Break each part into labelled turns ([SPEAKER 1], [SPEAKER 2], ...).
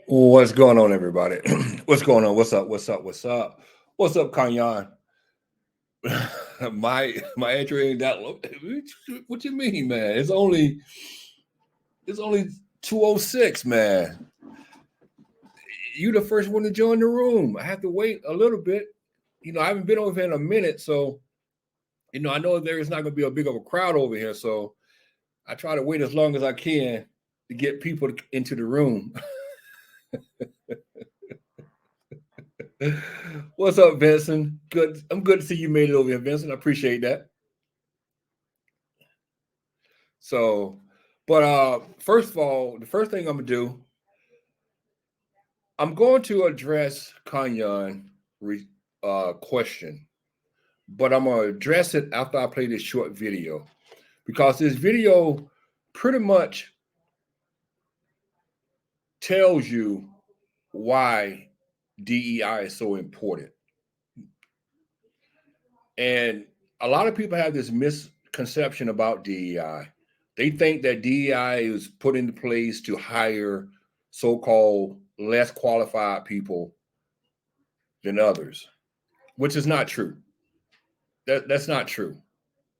[SPEAKER 1] What's going on, everybody? What's going on? What's up? What's up? What's up? What's up, Kanyan? my entry ain't that low. What you mean, man? It's only 2:06, man. You the first one to join the room. I have to wait a little bit. I haven't been over here in a minute, so I know there is not going to be a big of a crowd over here. So I try to wait as long as I can to get people into the room. What's up, Vincent? Good. I'm good to see you made it over here, Vincent. I appreciate that. So, but first of all, the first thing I'm gonna do, I'm going to address Kanyan question, but I'm gonna address it after I play this short video because this video pretty much tells you why DEI is so important. And a lot of people have this misconception about DEI. They think that DEI is put into place to hire so-called less qualified people than others, which is not true. That's not true,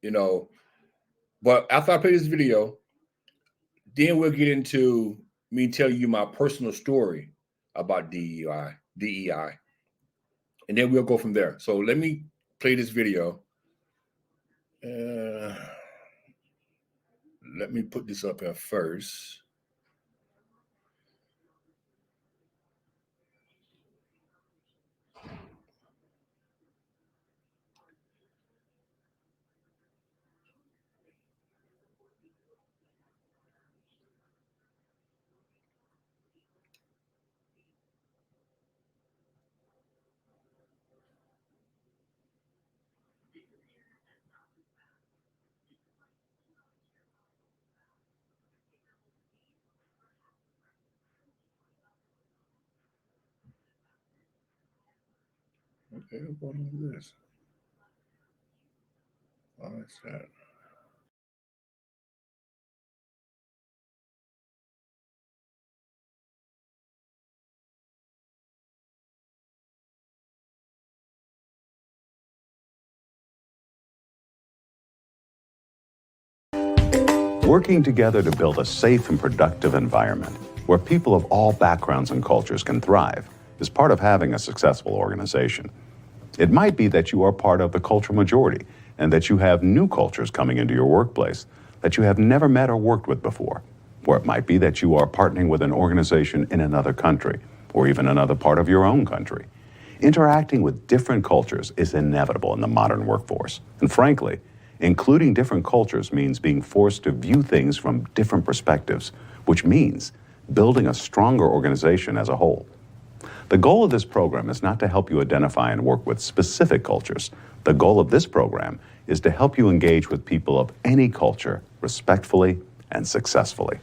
[SPEAKER 1] you know. But after I play this video, then we'll get into me telling you my personal story about DEI, and then we'll go from there. So let me play this video. Let me put this up here first. Okay, what is this? Oh, it's that.
[SPEAKER 2] Working together to build a safe and productive environment where people of all backgrounds and cultures can thrive is part of having a successful organization. It might be that you are part of the cultural majority and that you have new cultures coming into your workplace that you have never met or worked with before. Or it might be that you are partnering with an organization in another country or even another part of your own country. Interacting with different cultures is inevitable in the modern workforce. And frankly, including different cultures means being forced to view things from different perspectives, which means building a stronger organization as a whole. The goal of this program is not to help you identify and work with specific cultures. The goal of this program is to help you engage with people of any culture respectfully and successfully.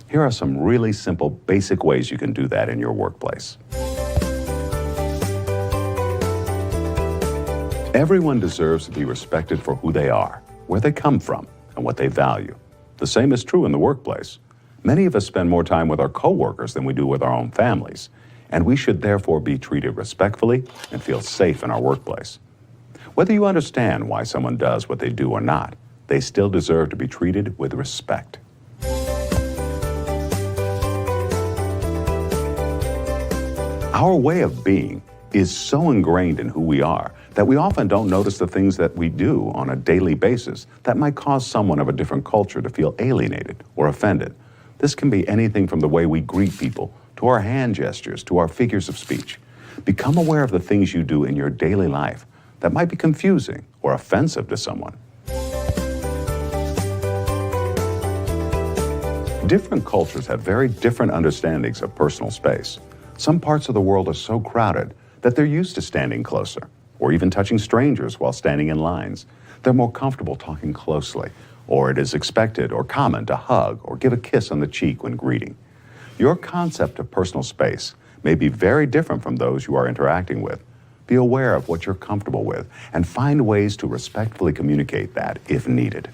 [SPEAKER 2] Here are some really simple, basic ways you can do that in your workplace. Everyone deserves to be respected for who they are, where they come from, and what they value. The same is true in the workplace. Many of us spend more time with our coworkers than we do with our own families, and we should therefore be treated respectfully and feel safe in our workplace. Whether you understand why someone does what they do or not, they still deserve to be treated with respect. Our way of being is so ingrained in who we are that we often don't notice the things that we do on a daily basis that might cause someone of a different culture to feel alienated or offended. This can be anything from the way we greet people, to our hand gestures, to our figures of speech. Become aware of the things you do in your daily life that might be confusing or offensive to someone. Different cultures have very different understandings of personal space. Some parts of the world are so crowded that they're used to standing closer, or even touching strangers while standing in lines. They're more comfortable talking closely, or it is expected or common to hug or give a kiss on the cheek when greeting. Your concept of personal space may be very different from those you are interacting with. Be aware of what you're comfortable with and find ways to respectfully communicate that if needed.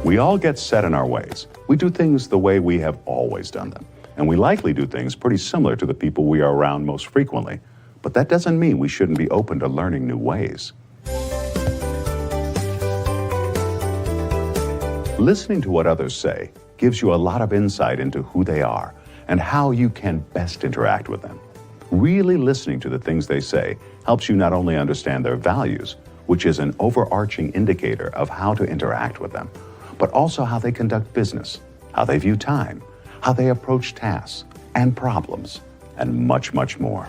[SPEAKER 2] We all get set in our ways. We do things the way we have always done them. And we likely do things pretty similar to the people we are around most frequently. But that doesn't mean we shouldn't be open to learning new ways. Listening to what others say gives you a lot of insight into who they are and how you can best interact with them. Really listening to the things they say helps you not only understand their values, which is an overarching indicator of how to interact with them, but also how they conduct business, how they view time, how they approach tasks and problems, and much, much more.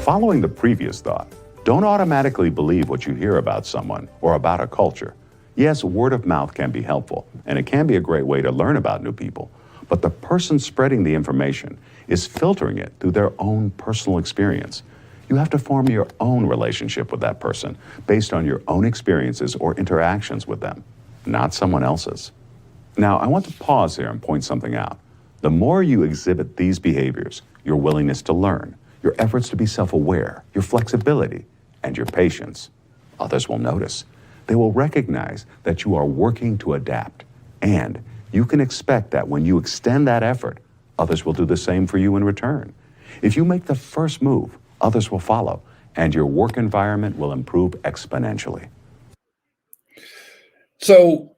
[SPEAKER 2] Following the previous thought, don't automatically believe what you hear about someone or about a culture. Yes, word of mouth can be helpful, and it can be a great way to learn about new people, but the person spreading the information is filtering it through their own personal experience. You have to form your own relationship with that person based on your own experiences or interactions with them, not someone else's. Now, I want to pause here and point something out. The more you exhibit these behaviors, your willingness to learn, your efforts to be self-aware, your flexibility, and your patience, others will notice. They will recognize that you are working to adapt, and you can expect that when you extend that effort, others will do the same for you in return. If you make the first move, others will follow, and your work environment will improve exponentially.
[SPEAKER 1] So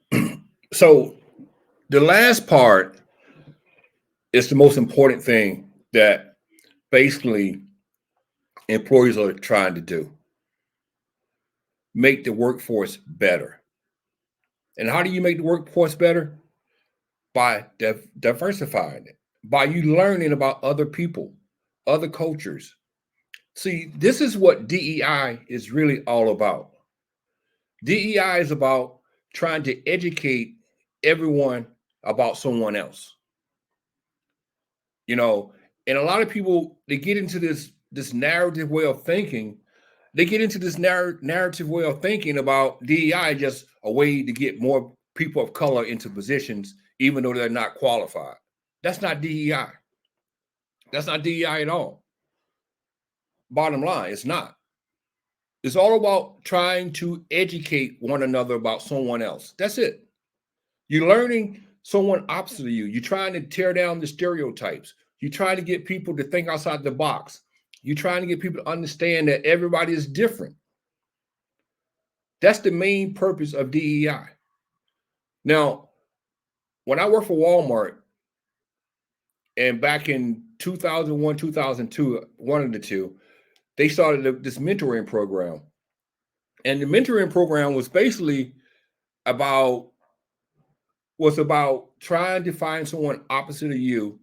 [SPEAKER 1] the last part is the most important thing that basically employers are trying to do. Make the workforce better. And how do you make the workforce better? By diversifying it, by you learning about other people, other cultures. See, this is what DEI is really all about. DEI is about trying to educate everyone about someone else. You know, and a lot of people, they get into this narrative way of thinking. They get into this narrative way of thinking about DEI just a way to get more people of color into positions, even though they're not qualified. That's not DEI. That's not DEI at all. Bottom line, it's not. It's all about trying to educate one another about someone else. That's it. You're learning someone opposite of you. You're trying to tear down the stereotypes. You're trying to get people to think outside the box. You're trying to get people to understand that everybody is different. That's the main purpose of DEI. Now, when I worked for Walmart, and back in 2001, 2002, one of the two, they started this mentoring program. And the mentoring program was basically about trying to find someone opposite of you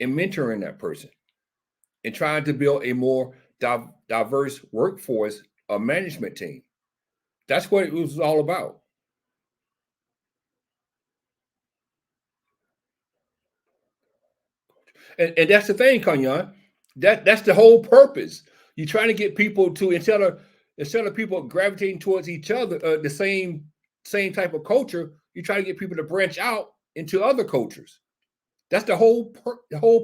[SPEAKER 1] and mentoring that person and trying to build a more diverse workforce, a management team. That's what it was all about. And that's the thing, Kanyan. That's the whole purpose. You're trying to get people to instead of people gravitating towards each other, the same type of culture. You try to get people to branch out into other cultures. That's the whole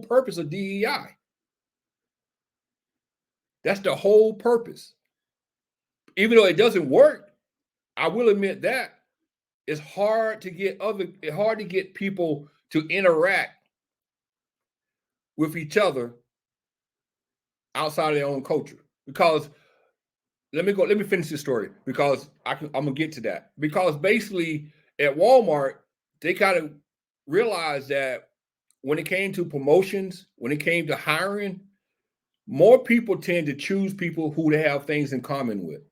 [SPEAKER 1] purpose of DEI. That's the whole purpose. Even though it doesn't work, I will admit that it's hard to get people to interact with each other outside of their own culture. Because let me finish this story because I'm gonna get to that. Because basically at Walmart, they kind of realized that when it came to promotions, when it came to hiring, more people tend to choose people who they have things in common with.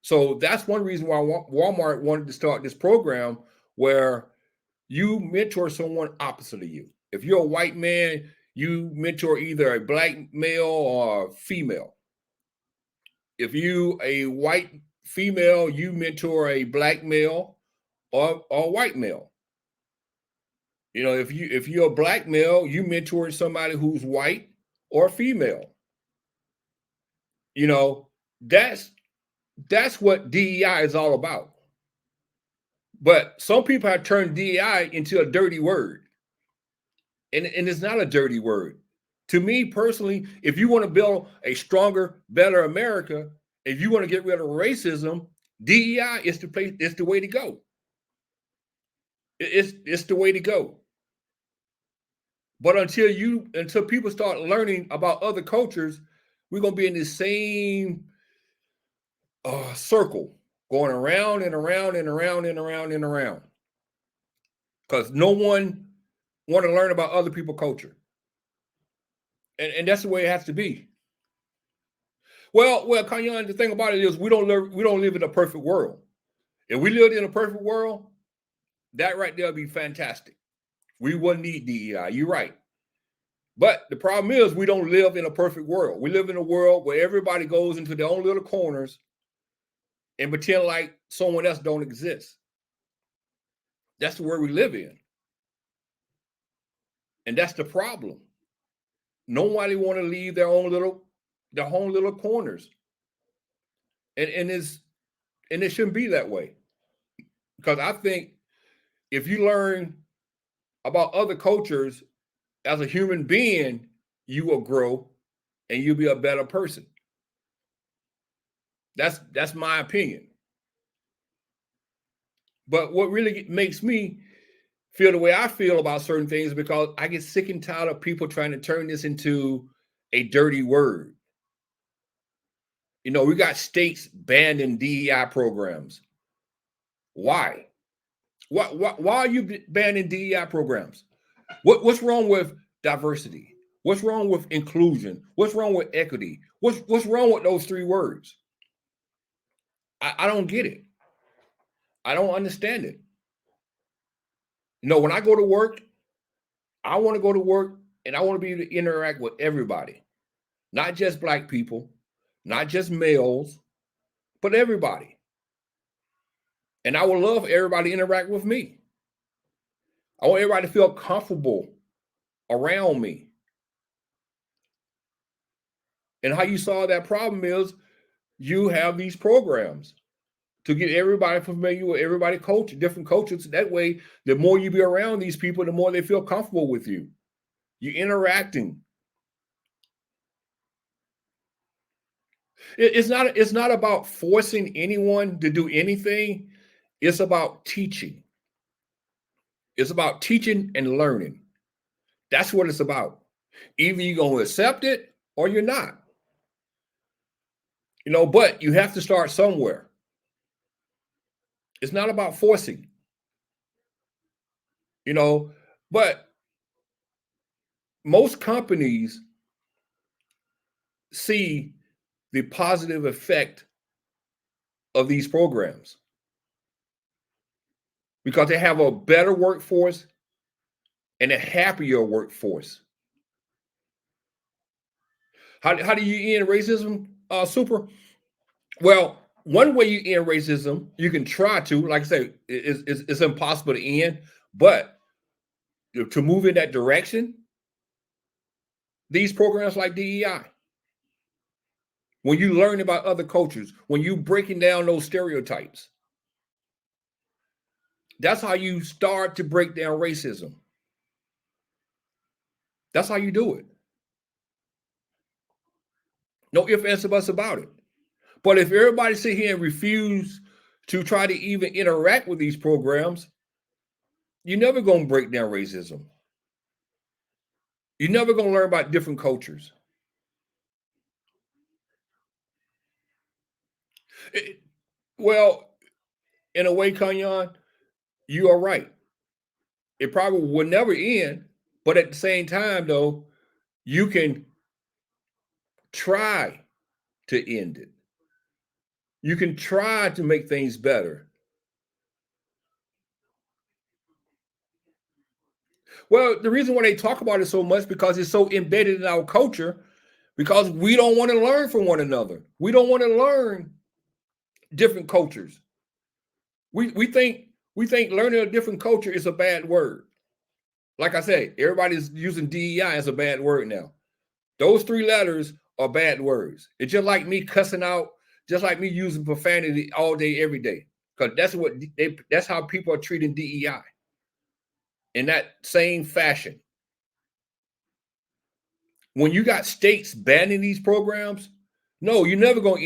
[SPEAKER 1] So that's one reason why Walmart wanted to start this program where you mentor someone opposite of you. If you're a white man, you mentor either a black male or a female. If you a white female, you mentor a black male or a white male. You know, if you're a black male, you mentor somebody who's white or female. You know, that's what DEI is all about. But some people have turned DEI into a dirty word. And it's not a dirty word. To me personally, if you want to build a stronger, better America, if you want to get rid of racism, DEI is the place. It's the way to go. It's the way to go. But until people start learning about other cultures, we're gonna be in the same circle, going around and around and around and around and around. Because no one want to learn about other people's culture, and that's the way it has to be. Well, Kanyan, the thing about it is we don't live in a perfect world. If we lived in a perfect world, that right there would be fantastic. We wouldn't need DEI. You're right. But the problem is we don't live in a perfect world. We live in a world where everybody goes into their own little corners and pretend like someone else don't exist. That's the world we live in. And that's the problem. Nobody want to leave their own little corners. And it shouldn't be that way. Because I think if you learn about other cultures as a human being, you will grow and you'll be a better person. That's my opinion. But what really makes me feel the way I feel about certain things is because I get sick and tired of people trying to turn this into a dirty word. You know, we got states banning DEI programs. Why? Why are you banning DEI programs? What's wrong with diversity? What's wrong with inclusion? What's wrong with equity? What's wrong with those three words? I don't get it. I don't understand it. You know, when I go to work, I want to go to work and I want to be able to interact with everybody, not just Black people, not just males, but everybody. And I would love everybody to interact with me. I want everybody to feel comfortable around me. And how you solve that problem is you have these programs to get everybody familiar with everybody's culture, different cultures. That way, the more you be around these people, the more they feel comfortable with you. You're interacting. It's not about forcing anyone to do anything. It's about teaching. It's about teaching and learning. That's what it's about. Either you're going to accept it or you're not. You know, but you have to start somewhere. It's not about forcing. You know, but most companies see the positive effect of these programs because they have a better workforce and a happier workforce. How do you end racism, Super? Well, one way you end racism, you can try to, like I say, it's impossible to end, but to move in that direction, these programs like DEI, when you learn about other cultures, when you breaking down those stereotypes, that's how you start to break down racism. That's how you do it. No ifs, ands, or buts about it. But if everybody sit here and refuse to try to even interact with these programs, you're never going to break down racism. You're never going to learn about different cultures. Well, in a way, Kanyan, you are right. It probably will never end, but at the same time, though, you can try to end it. You can try to make things better. Well, the reason why they talk about it so much because it's so embedded in our culture, because we don't want to learn from one another. We don't want to learn different cultures. We think learning a different culture is a bad word. Like I said, everybody's using DEI as a bad word now. Those three letters are bad words. It's just like me cussing out, just like me using profanity all day, every day. Because that's how people are treating DEI in that same fashion. When you got states banning these programs, no, you're never going to